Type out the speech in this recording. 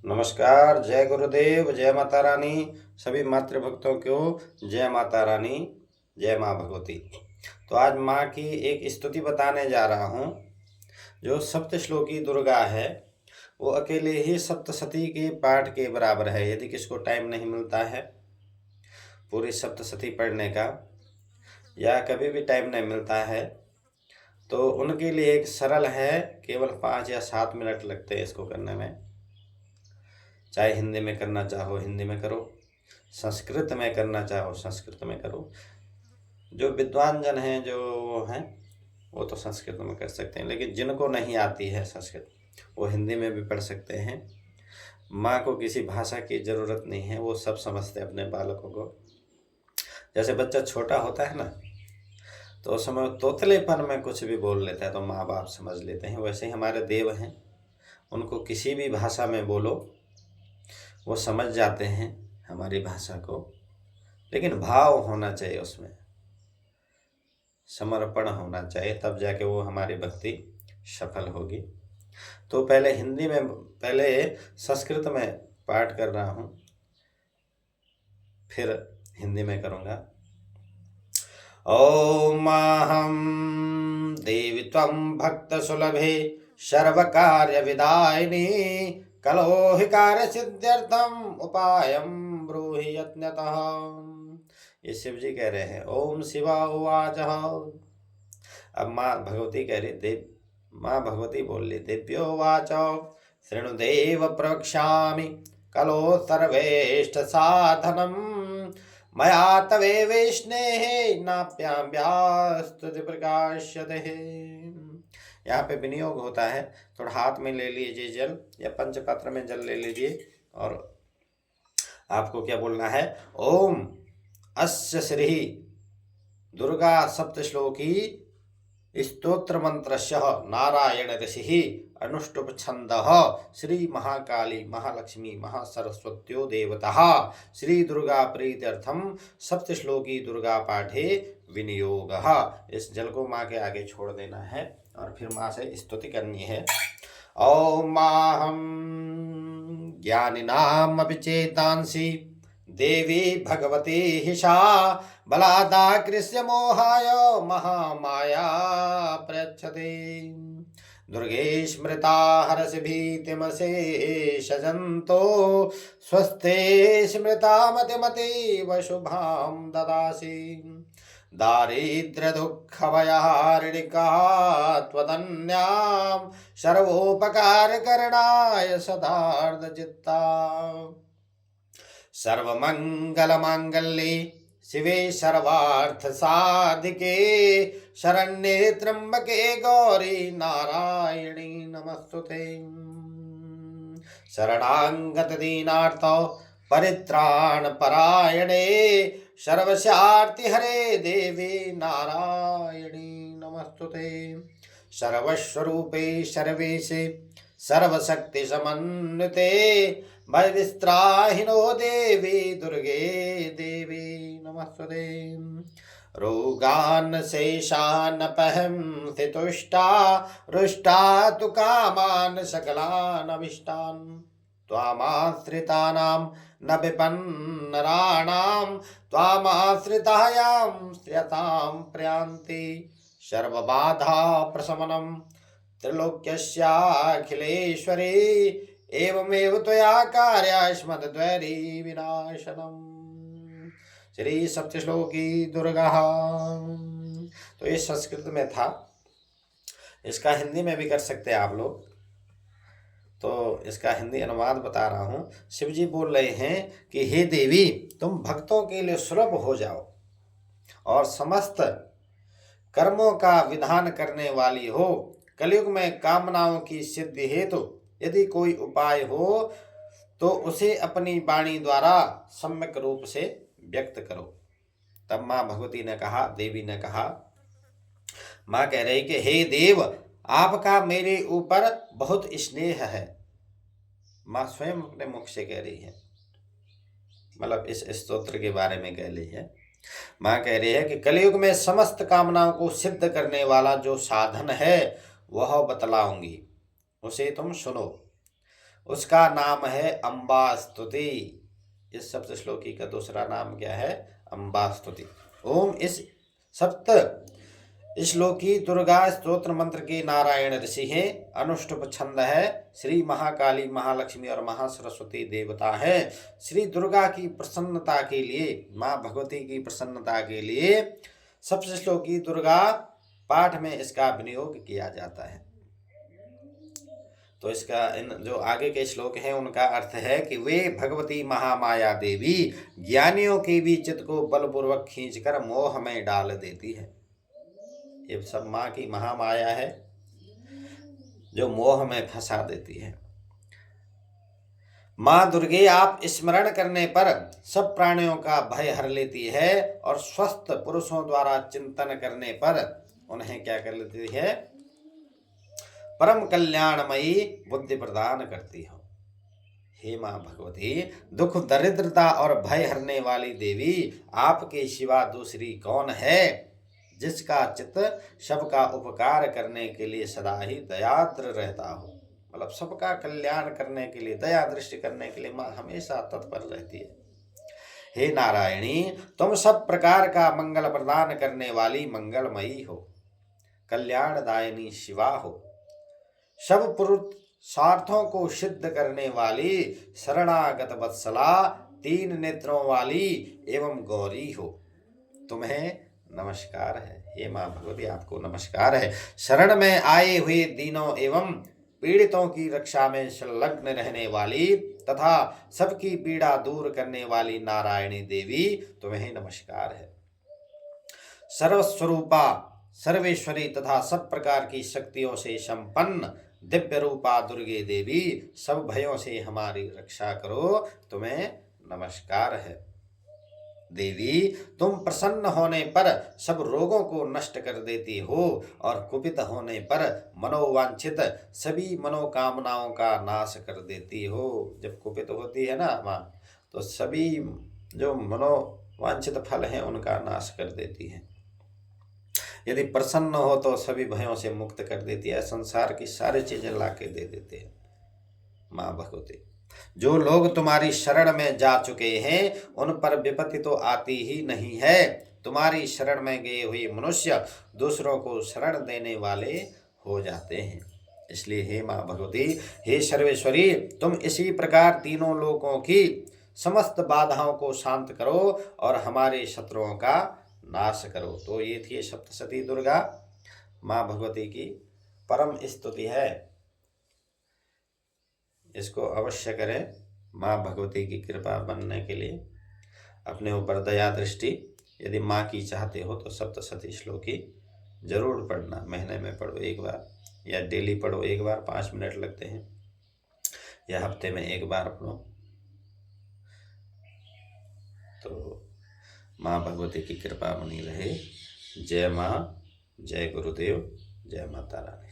नमस्कार। जय गुरुदेव, जय माता रानी। सभी मातृभक्तों को जय माता रानी, जय माँ भगवती। तो आज माँ की एक स्तुति बताने जा रहा हूँ। जो सप्तश्लोकी दुर्गा है वो अकेले ही सप्तशती के पाठ के बराबर है। यदि किसको टाइम नहीं मिलता है पूरी सप्तशती पढ़ने का, या कभी भी टाइम नहीं मिलता है, तो उनके लिए एक सरल है। केवल 5 या 7 मिनट लगते हैं इसको करने में। चाहे हिंदी में करना चाहो हिंदी में करो, संस्कृत में करना चाहो संस्कृत में करो। जो विद्वान जन हैं जो हैं वो तो संस्कृत में कर सकते हैं, लेकिन जिनको नहीं आती है संस्कृत वो हिंदी में भी पढ़ सकते हैं। माँ को किसी भाषा की ज़रूरत नहीं है, वो सब समझते हैं अपने बालकों को। जैसे बच्चा छोटा होता है ना, तो उस समय तोतलेपन में कुछ भी बोल लेता है तो माँ बाप समझ लेते हैं। वैसे ही हमारे देव हैं, उनको किसी भी भाषा में बोलो वो समझ जाते हैं हमारी भाषा को, लेकिन भाव होना चाहिए, उसमें समर्पण होना चाहिए, तब जाके वो हमारी भक्ति सफल होगी। तो पहले संस्कृत में पाठ कर रहा हूँ, फिर हिंदी में करूँगा। ओमाहं देवी त्वं भक्तसुलभे सर्वकार्यविदायिनी कलोहि कार्यसिद्ध्यर्थम उपायं ब्रूहि यत्नतः। ये शिव जी कह रहे हैं। ओम शिवा उवाच। अब माँ भगवती कह रही, माँ भगवती बोल रही, दिव्यो वाच शृणुदेव प्रवक्ष्यामि कलो सर्वेष्ट साधनम मया तवे वैष्णेः नाप्याम्यास्तुति प्रकाश्यते। यहाँ पे विनियोग होता है। थोड़ा हाथ में ले लीजिए जल, या पंचपात्र में जल ले लीजिए, और आपको क्या बोलना है? ओम अस्य श्री दुर्गा सप्तश्लोकी स्तोत्र मंत्रस्य नारायण ऋषि अनुष्टुप छंद श्री महाकाली महालक्ष्मी महासरस्वत्यो देवता श्री दुर्गा प्रीत्यर्थम सप्तश्लोकी दुर्गा पाठे विनियोग। इस जल को माँ के आगे छोड़ देना है और फिर माँ से स्तुति करनी है। ओम माहं ज्ञानिनामपि चेतांसि देवी भगवती हिषा बलादाकृष्य मोहाय महामाया प्रयच्छते। दुर्गे स्मृता हरसि भीतिमशेषजन्तो स्वस्ते स्मृता मतिमतीव शुभां ददासि। दारिद्र्यदुःखभयहारिणिका त्वदन्यां सर्वोपकारकरणाय सदार्धचित्ता। सर्वमंगलमांगल्ये शिवे सर्वार्थसाधिके शरण्ये त्र्यंबके गौरी नारायणी नमस्तुते। शरणागत दीनार्थ परित्राण परायणे सर्वस्यार्तिहरे देवी नारायणी नमस्तुते। सर्वस्वरूपे सर्वेशे सर्वशक्ति समन्विते भयविस्त्राहिनो देवी दुर्गे देवी नमस्तुते। रोगान् शेषान् पहंसि तुष्टा रुष्टा तु कामान् सकलान् अभीष्टान् त्वामाश्रितानां न विपन्नराणां त्वामाश्रितायां श्रियतां प्रयान्ति। सर्वबाधा प्रशमनं त्रिलोक्यस्याखिलेश्वरी एवमेव त्वया कार्यास्मद्वैरी विनाशनम्। श्री सप्तश्लोकी दुर्गा। तो ये संस्कृत में था, इसका हिंदी में भी कर सकते हैं आप लोग। तो इसका हिंदी अनुवाद बता रहा हूँ। शिव जी बोल रहे हैं कि हे देवी, तुम भक्तों के लिए सुलभ हो जाओ और समस्त कर्मों का विधान करने वाली हो। कलयुग में कामनाओं की सिद्धि हेतु यदि कोई उपाय हो तो उसे अपनी वाणी द्वारा सम्यक रूप से व्यक्त करो। तब माँ भगवती ने कहा, देवी ने कहा, माँ कह रही कि हे देव, आपका मेरे ऊपर बहुत स्नेह है। माँ स्वयं अपने मुख से कह रही है, मतलब इस स्तोत्र के बारे में कह रही है। माँ कह रही है कि कलयुग में समस्त कामनाओं को सिद्ध करने वाला जो साधन है वह बतलाऊंगी, उसे तुम सुनो। उसका नाम है अम्बा स्तुति। इस सप्त श्लोकी का दूसरा नाम क्या है? अम्बा स्तुति। ओम इस सप्त श्लोकी दुर्गा स्तोत्र मंत्र के नारायण ऋषि हैं। अनुष्टुप छंद है। श्री महाकाली, महालक्ष्मी और महासरस्वती देवता है। श्री दुर्गा की प्रसन्नता के लिए, माँ भगवती की प्रसन्नता के लिए सप्त श्लोकी दुर्गा पाठ में इसका विनियोग किया जाता है। तो इसका इन जो आगे के श्लोक हैं उनका अर्थ है कि वे भगवती महामाया देवी ज्ञानियों के भी चित्त को बलपूर्वक खींचकर मोह में डाल देती है। ये सब माँ की महामाया है जो मोह में फंसा देती है। माँ दुर्गे आप स्मरण करने पर सब प्राणियों का भय हर लेती है और स्वस्थ पुरुषों द्वारा चिंतन करने पर उन्हें क्या कर लेती है? परम कल्याणमयी बुद्धि प्रदान करती हो। हे माँ भगवती, दुख दरिद्रता और भय हरने वाली देवी, आपके सिवा दूसरी कौन है जिसका चित्त सबका उपकार करने के लिए सदा ही दयाद्र रहता हो। मतलब सबका कल्याण करने के लिए, दया दृष्टि करने के लिए माँ हमेशा तत्पर रहती है। हे नारायणी, तुम सब प्रकार का मंगल प्रदान करने वाली मंगलमयी हो, कल्याणदायिनी शिवा हो, सब पुरुषार्थों को सिद्ध करने वाली शरणागत वत्सला, तीन नेत्रों वाली एवं गौरी हो। तुम्हें नमस्कार है। हे माँ भगवती, आपको नमस्कार है। शरण में आए हुए दीनों एवं पीड़ितों की रक्षा में संलग्न रहने वाली तथा सबकी पीड़ा दूर करने वाली नारायणी देवी, तुम्हें नमस्कार है। सर्वस्वरूपा, सर्वेश्वरी तथा सब प्रकार की शक्तियों से संपन्न दिव्य रूपा दुर्गे देवी, सब भयों से हमारी रक्षा करो, तुम्हें नमस्कार है। देवी, तुम प्रसन्न होने पर सब रोगों को नष्ट कर देती हो और कुपित होने पर मनोवांछित सभी मनोकामनाओं का नाश कर देती हो। जब कुपित होती है ना माँ, तो सभी जो मनोवांछित फल हैं उनका नाश कर देती है। यदि प्रसन्न हो तो सभी भयों से मुक्त कर देती है, संसार की सारी चीजें ला के दे देते हैं माँ भगवती। जो लोग तुम्हारी शरण में जा चुके हैं उन पर विपत्ति तो आती ही नहीं है। तुम्हारी शरण में गए हुए मनुष्य दूसरों को शरण देने वाले हो जाते हैं। इसलिए हे माँ भगवती, हे सर्वेश्वरी, तुम इसी प्रकार तीनों लोकों की समस्त बाधाओं को शांत करो और हमारे शत्रुओं का नाश करो। तो ये थी सप्तशती दुर्गा माँ भगवती की परम स्तुति है। इसको अवश्य करें। माँ भगवती की कृपा बनने के लिए अपने ऊपर दया दृष्टि यदि माँ की चाहते हो तो सप्तशती श्लोकी जरूर पढ़ना। महीने में पढ़ो एक बार या डेली पढ़ो एक बार, 5 मिनट लगते हैं, या हफ्ते में एक बार पढ़ो। तो माँ भगवती की कृपा बनी रहे। जय माँ, जय गुरुदेव, जय माता रानी।